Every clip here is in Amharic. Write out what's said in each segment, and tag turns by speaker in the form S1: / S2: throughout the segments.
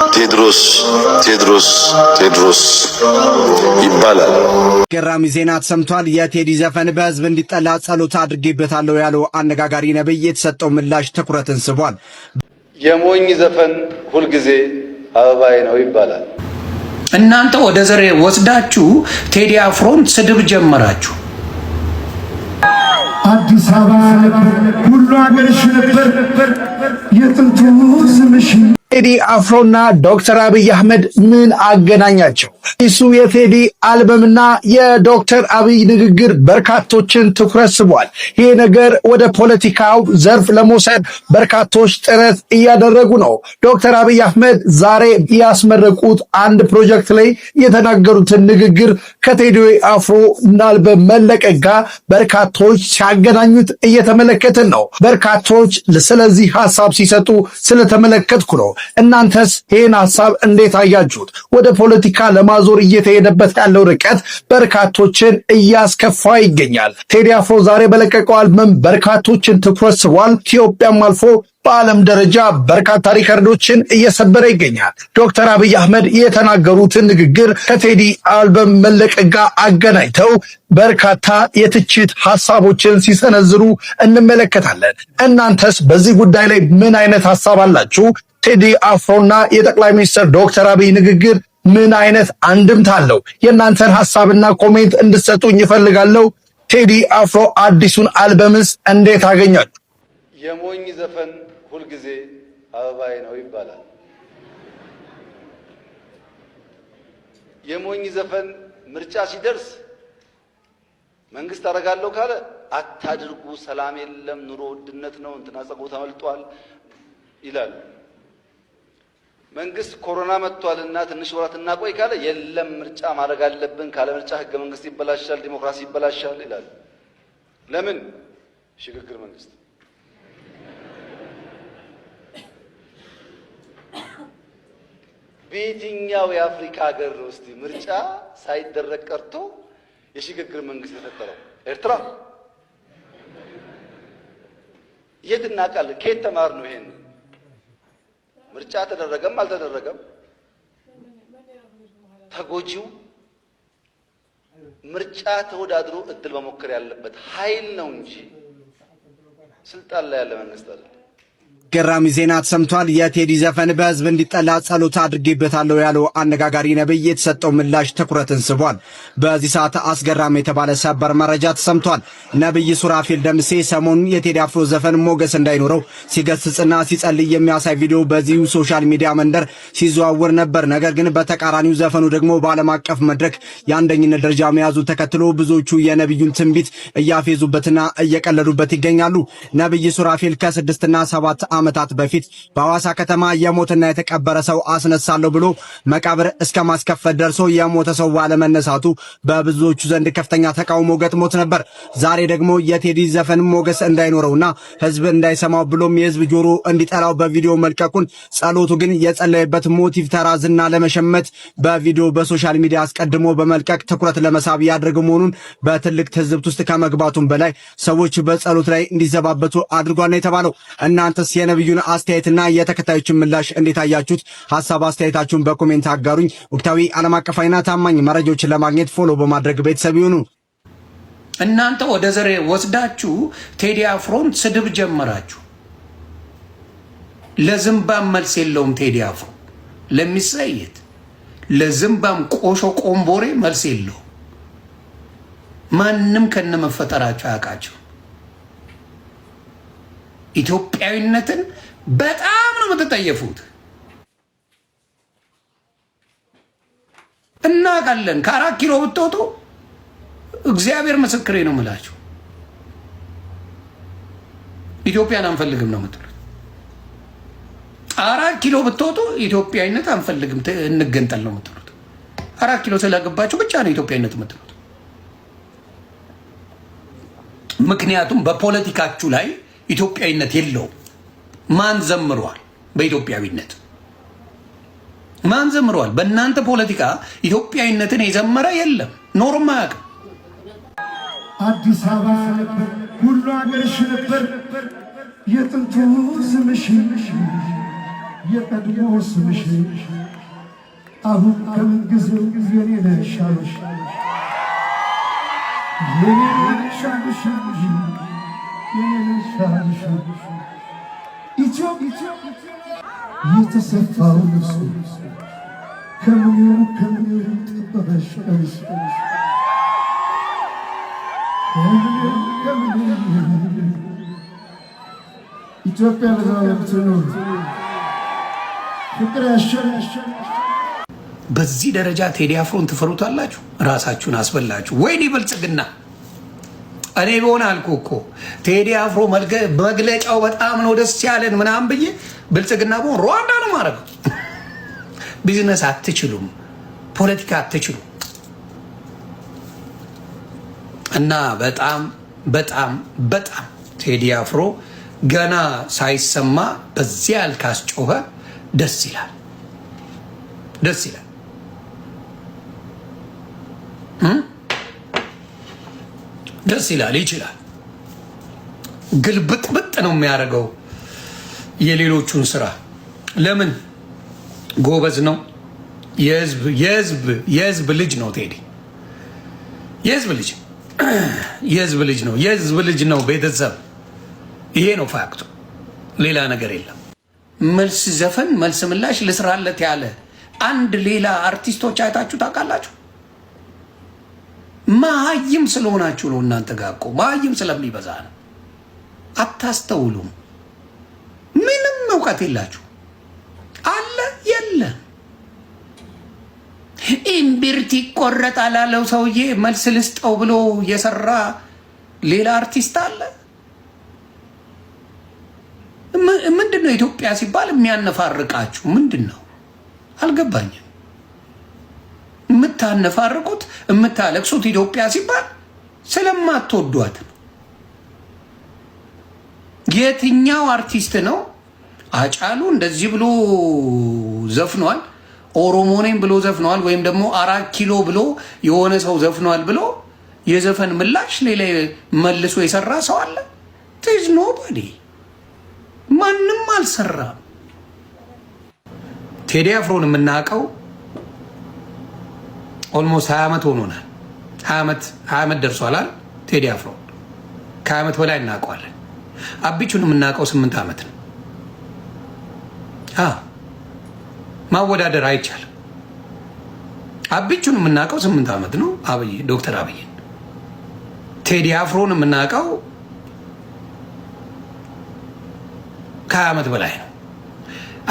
S1: ቴድሮስ ይባላል።
S2: ገራሚ ዜና ተሰምቷል። የቴዲ ዘፈን በህዝብ እንዲጠላ ጸሎት አድርጌበታለሁ ያለው አነጋጋሪ ነብይ የተሰጠው ምላሽ ትኩረትን ስቧል።
S3: የሞኝ ዘፈን ሁልጊዜ አበባዬ ነው ይባላል።
S4: እናንተ ወደ ዘሬ ወስዳችሁ ቴዲ አፍሮን ስድብ ጀመራችሁ።
S5: አዲስ አበባ ሁሉ ሀገርሽ ነበር የጥንቱ ስምሽ።
S6: ቴዲ አፍሮና ዶክተር አብይ አህመድ ምን አገናኛቸው? እሱ የቴዲ አልበምና የዶክተር አብይ ንግግር በርካቶችን ትኩረት ስቧል። ይሄ ነገር ወደ ፖለቲካው ዘርፍ ለመውሰድ በርካቶች ጥረት እያደረጉ ነው። ዶክተር አብይ አህመድ ዛሬ ያስመረቁት አንድ ፕሮጀክት ላይ የተናገሩትን ንግግር ከቴዲ አፍሮ አልበም መለቀቅ ጋር በርካቶች ሲያገናኙት እየተመለከትን ነው። በርካቶች ስለዚህ ሐሳብ ሲሰጡ ስለተመለከትኩ ነው። እናንተስ ይህን ሐሳብ እንዴት አያችሁት? ወደ ፖለቲካ ለማዞር እየተሄደበት ያለው ርቀት በርካቶችን እያስከፋ ይገኛል። ቴዲ አፍሮ ዛሬ በለቀቀው አልበም በርካቶችን ትኩረት ስቧል። ኢትዮጵያም አልፎ በዓለም ደረጃ በርካታ ሪከርዶችን እየሰበረ ይገኛል። ዶክተር አብይ አህመድ የተናገሩትን ንግግር ከቴዲ አልበም መለቀቅ ጋር አገናኝተው በርካታ የትችት ሐሳቦችን ሲሰነዝሩ እንመለከታለን። እናንተስ በዚህ ጉዳይ ላይ ምን አይነት ሐሳብ አላችሁ? ቴዲ አፍሮና የጠቅላይ ሚኒስትር ዶክተር አብይ ንግግር ምን አይነት አንድምታ አለው? የእናንተን ሐሳብና ኮሜንት እንድትሰጡኝ ይፈልጋለሁ። ቴዲ አፍሮ አዲሱን አልበምስ እንዴት አገኛችሁ?
S3: የሞኝ ዘፈን ሁልጊዜ አበባዬ ነው ይባላል። የሞኝ ዘፈን ምርጫ ሲደርስ መንግስት አደርጋለሁ ካለ አታድርጉ፣ ሰላም የለም፣ ኑሮ ውድነት ነው፣ እንትና ጸጉሩ ተመልጧል ይላል። መንግስት ኮሮና መጥቷልና ትንሽ ወራት እናቆይ ካለ የለም ምርጫ ማድረግ አለብን፣ ካለ ምርጫ ህገ መንግስት ይበላሻል፣ ዲሞክራሲ ይበላሻል ይላል። ለምን? ሽግግር መንግስት በየትኛው የአፍሪካ ሀገር ውስጥ ምርጫ ሳይደረግ ቀርቶ የሽግግር መንግስት የተፈጠረው? ኤርትራ። የት እናውቃለን? ከየት ተማር ነው ይሄን? ምርጫ ተደረገም አልተደረገም ተጎጂው ምርጫ ተወዳድሮ እድል መሞከር ያለበት ኃይል ነው እንጂ ስልጣን ላይ ያለ መንግስት አይደለም።
S2: ገራሚ ዜና ተሰምቷል። የቴዲ ዘፈን በህዝብ እንዲጠላ ጸሎት አድርጌበታለሁ ያለው አነጋጋሪ ነብይ የተሰጠው ምላሽ ትኩረትን ስቧል። በዚህ ሰዓት አስገራሚ የተባለ ሰበር መረጃ ተሰምቷል። ነብይ ሱራፌል ደምሴ ሰሞኑን የቴዲ አፍሮ ዘፈን ሞገስ እንዳይኖረው ሲገስጽና ሲጸልይ የሚያሳይ ቪዲዮ በዚሁ ሶሻል ሚዲያ መንደር ሲዘዋወር ነበር። ነገር ግን በተቃራኒው ዘፈኑ ደግሞ በዓለም አቀፍ መድረክ የአንደኝነት ደረጃ መያዙ ተከትሎ ብዙዎቹ የነብዩን ትንቢት እያፌዙበትና እየቀለዱበት ይገኛሉ። ነብይ ሱራፌል ከ6 እና 7 ዓመታት በፊት በሐዋሳ ከተማ የሞተና የተቀበረ ሰው አስነሳለሁ ብሎ መቃብር እስከ ማስከፈት ደርሶ የሞተ ሰው ባለመነሳቱ በብዙዎቹ ዘንድ ከፍተኛ ተቃውሞ ገጥሞት ነበር። ዛሬ ደግሞ የቴዲ ዘፈን ሞገስ እንዳይኖረውና ህዝብ እንዳይሰማው ብሎም የህዝብ ጆሮ እንዲጠላው በቪዲዮ መልቀቁን፣ ጸሎቱ ግን የጸለየበት ሞቲቭ ተራ ዝና ለመሸመት በቪዲዮ በሶሻል ሚዲያ አስቀድሞ በመልቀቅ ትኩረት ለመሳብ ያደረገ መሆኑን በትልቅ ትዝብት ውስጥ ከመግባቱም በላይ ሰዎች በጸሎት ላይ እንዲዘባበቱ አድርጓል ነው የተባለው። እናንተስ የነብዩን አስተያየትና የተከታዮችን ምላሽ እንዴት አያችሁት? ሐሳብ አስተያየታችሁን በኮሜንት አጋሩኝ። ወቅታዊ ዓለም አቀፋዊና ታማኝ መረጃዎችን ለማግኘት ፎሎ በማድረግ ቤተሰብ ይሁኑ።
S4: እናንተ ወደ ዘሬ ወስዳችሁ ቴዲ አፍሮን ስድብ ጀመራችሁ። ለዝምባም መልስ የለውም ቴዲ አፍሮ ለሚሰየት ለዝምባም ቆሾ ቆምቦሬ መልስ የለውም። ማንም ከነመፈጠራቸው ያውቃቸው። ኢትዮጵያዊነትን በጣም ነው የምትጠየፉት። እናውቃለን። ከ4 ኪሎ ብትወጡ እግዚአብሔር ምስክሬ ነው የምላችሁ ኢትዮጵያን አንፈልግም ነው የምትሉት። 4 ኪሎ ብትወጡ ኢትዮጵያዊነት አንፈልግም እንገንጠል ነው የምትሉት። 4 ኪሎ ስለገባችሁ ብቻ ነው ኢትዮጵያዊነት የምትሉት። ምክንያቱም በፖለቲካችሁ ላይ ኢትዮጵያዊነት የለውም። ማን ዘምሯል? በኢትዮጵያዊነት ማን ዘምሯል? በእናንተ ፖለቲካ ኢትዮጵያዊነትን የዘመረ የለም፣ ኖርም አያውቅም።
S5: አዲስ አበባ ሁሉ ሀገርሽ ነበር የጥንቱ ስምሽ የቀድሞ ስምሽ አሁን ከምን ጊዜው የኔ ነሽ አሉሽ የኔ ነሽ አሉሽ የኔ ነሽ አሉሽ ኢትዮጵያ የተሰፋው ልብሱ ከምን ጠበበሽ ኢትዮጵያ ለዘላለም ትኑር። ፍቅር ያሸንፍ።
S4: በዚህ ደረጃ ቴዲ አፍሮን ትፈሩታላችሁ? ራሳችሁን አስበላችሁ። ወይኔ ብልጽግና! እኔ ቢሆን አልኩ እኮ ቴዲ አፍሮ መግለጫው በጣም ነው ደስ ያለን ምናምን ብዬ ብልጽግና ቢሆን ሩዋንዳ ነው ማድረገው። ቢዝነስ አትችሉም፣ ፖለቲካ አትችሉም። እና በጣም በጣም በጣም ቴዲ አፍሮ ገና ሳይሰማ በዚያ ያልካስጮኸ ደስ ይላል፣ ደስ ይላል። ደስ ይላል፣ ይችላል። ግልብጥብጥ ነው የሚያደርገው የሌሎቹን ስራ። ለምን? ጎበዝ ነው። የህዝብ ልጅ ነው ቴዲ። የህዝብ ልጅ ነው። የህዝብ ልጅ ነው። ቤተሰብ ይሄ ነው ፋክቱ፣ ሌላ ነገር የለም። መልስ ዘፈን መልስ ምላሽ ልስራለት ያለ አንድ ሌላ አርቲስቶች አይታችሁ ታውቃላችሁ? መሀይም ስለሆናችሁ ነው። እናንተ ጋር እኮ መሀይም ስለሚበዛ ነው። አታስተውሉም። ምንም እውቀት የላችሁ። አለ የለም። እምብርት ይቆረጣል አለው ሰውዬ መልስ ልስጠው ብሎ የሰራ ሌላ አርቲስት አለ። ምንድን ነው ኢትዮጵያ ሲባል የሚያነፋርቃችሁ ምንድን ነው? አልገባኝም። የምታነፋርቁት የምታለቅሱት ኢትዮጵያ ሲባል ስለማትወዷት ነው። የትኛው አርቲስት ነው አጫሉ እንደዚህ ብሎ ዘፍኗል፣ ኦሮሞ ነኝ ብሎ ዘፍኗል፣ ወይም ደግሞ 4 ኪሎ ብሎ የሆነ ሰው ዘፍኗል ብሎ የዘፈን ምላሽ ሌላ መልሶ የሰራ ሰው አለ? ቴዝ ኖባዲ፣ ማንም አልሰራም። ቴዲ አፍሮን የምናውቀው ኦልሞስት 20 ዓመት ሆኖናል። 20 ዓመት ደርሷል። ቴዲ አፍሮ ከ20 ዓመት በላይ እናውቀዋለን። አቢቹን የምናውቀው 8 ዓመት ነው። ማወዳደር አይቻልም። አቢቹን የምናውቀው 8 ዓመት ነው። ዶክተር አብይን። ቴዲ አፍሮን የምናውቀው ከ20 ዓመት በላይ ነው።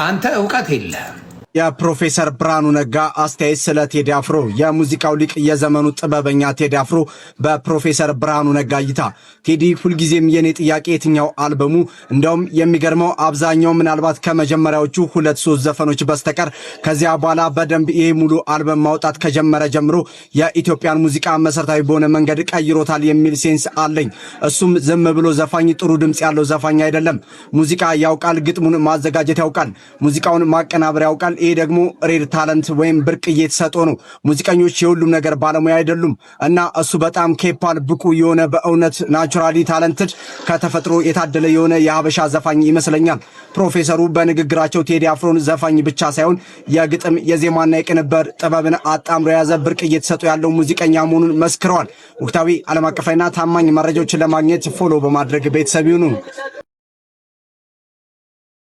S4: አንተ እውቀት የለህም።
S2: የፕሮፌሰር ብርሃኑ ነጋ አስተያየት ስለ ቴዲ አፍሮ። የሙዚቃው ሊቅ የዘመኑ ጥበበኛ ቴዲ አፍሮ በፕሮፌሰር ብርሃኑ ነጋ እይታ ቴዲ ሁልጊዜም የኔ ጥያቄ የትኛው አልበሙ፣ እንደውም የሚገርመው አብዛኛው ምናልባት ከመጀመሪያዎቹ 2-3 ዘፈኖች በስተቀር ከዚያ በኋላ በደንብ ይሄ ሙሉ አልበም ማውጣት ከጀመረ ጀምሮ የኢትዮጵያን ሙዚቃ መሰረታዊ በሆነ መንገድ ቀይሮታል የሚል ሴንስ አለኝ። እሱም ዝም ብሎ ዘፋኝ፣ ጥሩ ድምፅ ያለው ዘፋኝ አይደለም። ሙዚቃ ያውቃል፣ ግጥሙን ማዘጋጀት ያውቃል፣ ሙዚቃውን ማቀናበር ያውቃል። ይሄ ደግሞ ሬድ ታለንት ወይም ብርቅዬ የተሰጠው ነው። ሙዚቀኞች የሁሉም ነገር ባለሙያ አይደሉም እና እሱ በጣም ኬፓል ብቁ የሆነ በእውነት ናቹራሊ ታለንትድ ከተፈጥሮ የታደለ የሆነ የሀበሻ ዘፋኝ ይመስለኛል። ፕሮፌሰሩ በንግግራቸው ቴዲ አፍሮን ዘፋኝ ብቻ ሳይሆን የግጥም የዜማና የቅንበር ጥበብን አጣምሮ የያዘ ብርቅዬ የተሰጠው ያለው ሙዚቀኛ መሆኑን መስክረዋል። ወቅታዊ ዓለም አቀፋዊና ታማኝ መረጃዎችን ለማግኘት ፎሎ በማድረግ ቤተሰብ ይሁኑ።